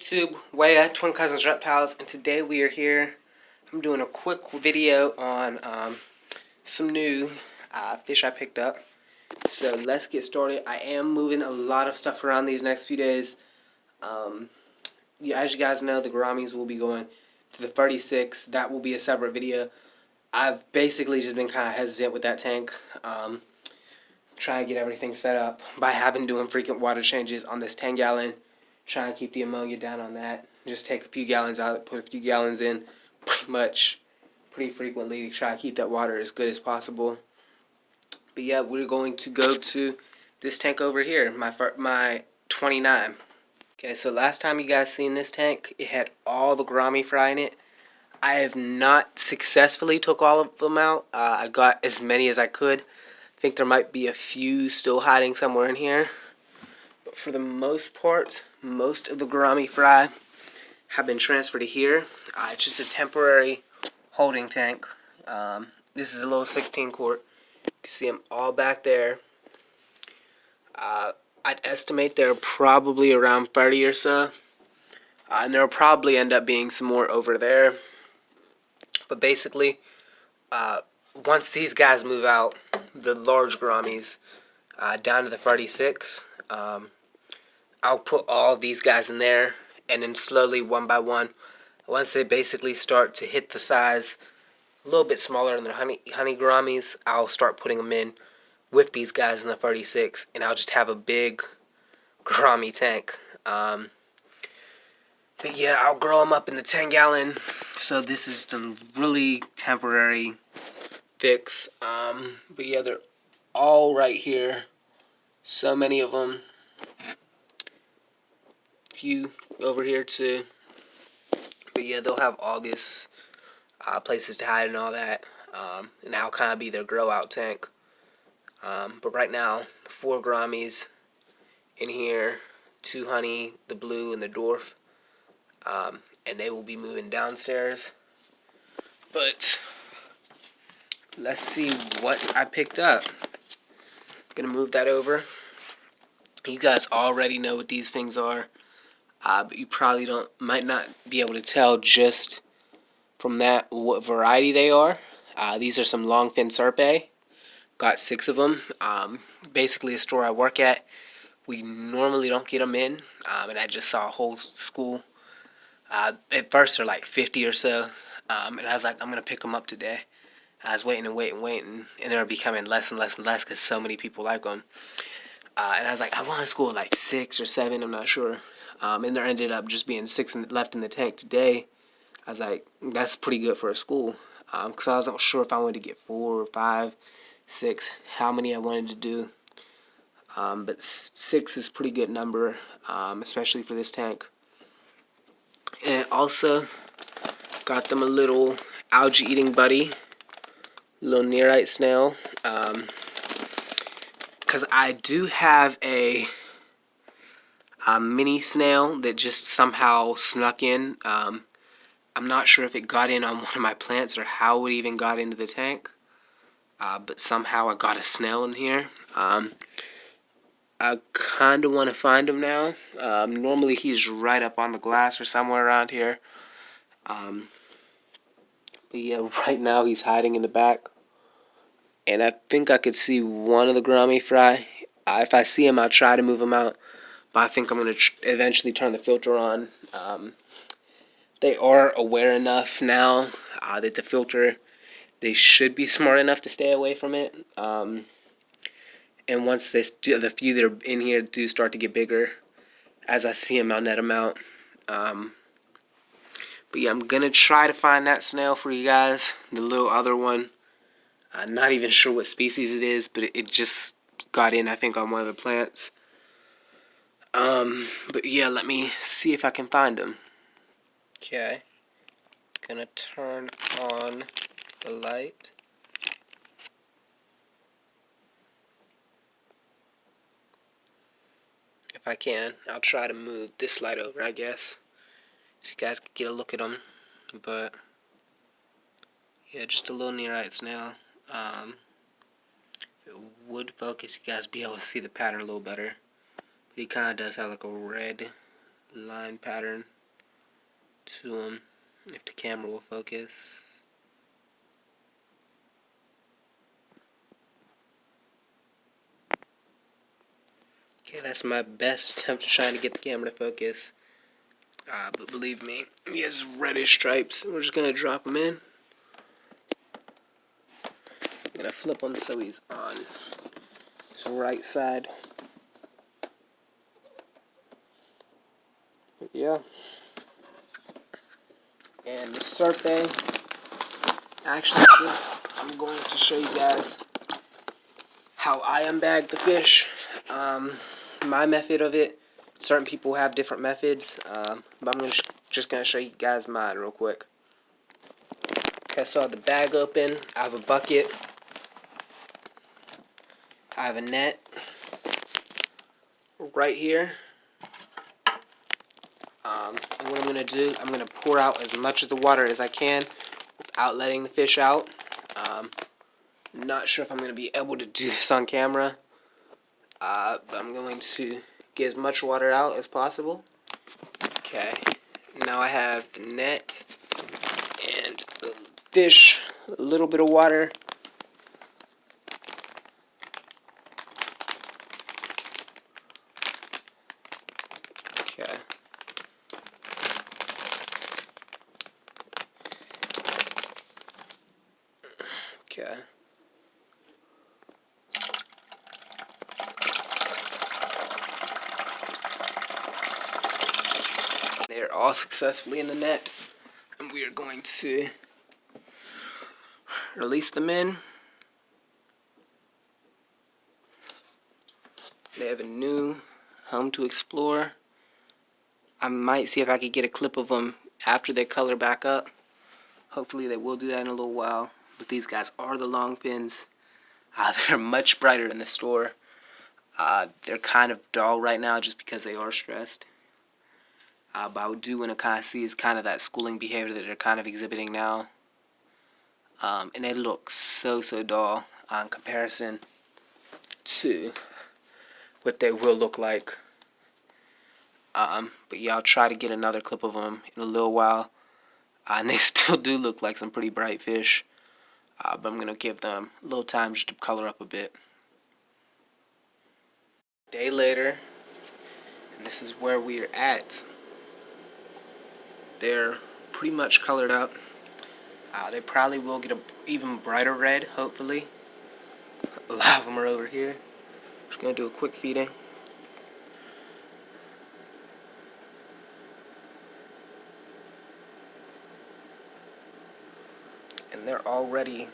YouTube, Waya, Twin Cousins Reptiles, and today we are here. I'm doing a quick video on some new fish I picked up. So let's get started. I am moving a lot of stuff around these next few days. As you guys know, the gouramis will be going to the 36. That will be a separate video. I've basically just been kind of hesitant with that tank. Trying to get everything set up. But I have been doing frequent water changes on this 10 gallon. Trying to keep the ammonia down on that. Just take a few gallons out, put a few gallons in pretty frequently to try to keep that water as good as possible. But yeah, we're going to go to this tank over here, my 29. Okay, so last time you guys seen this tank, it had all the gourami fry in it. I have not successfully took all of them out. I got as many as I could. I think there might be a few still hiding somewhere in here. But for the most part, most of the gourami fry have been transferred to here. It's just a temporary holding tank. This is a little 16 quart. You can see them all back there. I'd estimate they're probably around 30 or so. And there'll probably end up being some more over there. But basically, once these guys move out, the large gouramis, down to the 36, I'll put all these guys in there, and then slowly, one by one, once they basically start to hit the size a little bit smaller than the honey gouramis, I'll start putting them in with these guys in the 36, and I'll just have a big gourami tank. But yeah, I'll grow them up in the 10 gallon. So this is the really temporary fix. But yeah, they're all right here. So many of them. Few over here too. But yeah, they'll have all these places to hide and all that. And I'll kind of be their grow out tank. But right now, 4 gouramis in here, 2 honey, the blue, and the dwarf. And they will be moving downstairs. But let's see what I picked up. Gonna move that over. You guys already know what these things are, but you probably might not be able to tell just from that what variety they are. These are some longfin serpae. Got 6 of them. Basically, a store I work at, we normally don't get them in, and I just saw a whole school. At first, they're like 50 or so, and I was like, I'm gonna pick them up today. I was waiting and waiting, and they're becoming less and less and less because so many people like them. And I was like, I want to school like 6 or 7, I'm not sure. And there ended up just being 6 left in the tank today. I was like, that's pretty good for a school. Because I wasn't sure if I wanted to get 4 or 5, 6, how many I wanted to do. But 6 is a pretty good number, especially for this tank. And also, got them a little algae eating buddy, little nearite snail. Because I do have a mini snail that just somehow snuck in. I'm not sure if it got in on one of my plants or how it even got into the tank. But somehow I got a snail in here. I kind of want to find him now. Normally he's right up on the glass or somewhere around here. But yeah, right now he's hiding in the back. And I think I could see one of the gourami fry. If I see him, I'll try to move him out. But I think I'm going to eventually turn the filter on. They are aware enough now that the filter, they should be smart enough to stay away from it. And once the few that are in here do start to get bigger, as I see them, I'll net them out. But yeah, I'm going to try to find that snail for you guys. The little other one. I'm not even sure what species it is, but it just got in, I think, on one of the plants. But yeah, let me see if I can find them. Okay. Gonna turn on the light. If I can, I'll try to move this light over, I guess, so you guys can get a look at them. But yeah, just a little nearite snail. If it would focus, you guys be able to see the pattern a little better. But he kind of does have like a red line pattern to them if the camera will focus. Okay, that's my best attempt at trying to get the camera to focus. But believe me, he has reddish stripes. We're just gonna drop him in. I'm gonna flip him so he's on his right side. But yeah. And the Serpe, actually I'm going to show you guys how I unbag the fish. My method of it, certain people have different methods, but I'm just going to show you guys mine real quick. Okay, so I have the bag open, I have a bucket, I have a net right here. And what I'm going to do, I'm going to pour out as much of the water as I can without letting the fish out. Not sure if I'm going to be able to do this on camera, but I'm going to get as much water out as possible. Okay, now I have the net and the fish, a little bit of water. Okay. Okay. They're all successfully in the net, and we are going to release them in. They have a new home to explore. I might see if I could get a clip of them after they color back up. Hopefully they will do that in a little while. But these guys are the long fins. They're much brighter in the store. They're kind of dull right now just because they are stressed. But I do want to kind of see is kind of that schooling behavior that they're kind of exhibiting now. And they look so dull in comparison to what they will look like. But yeah, I'll try to get another clip of them in a little while. And they still do look like some pretty bright fish. But I'm going to give them a little time just to color up a bit. Day later, and this is where we're at. They're pretty much colored up. They probably will get an even brighter red, hopefully. A lot of them are over here. Just going to do a quick feeding. And they're already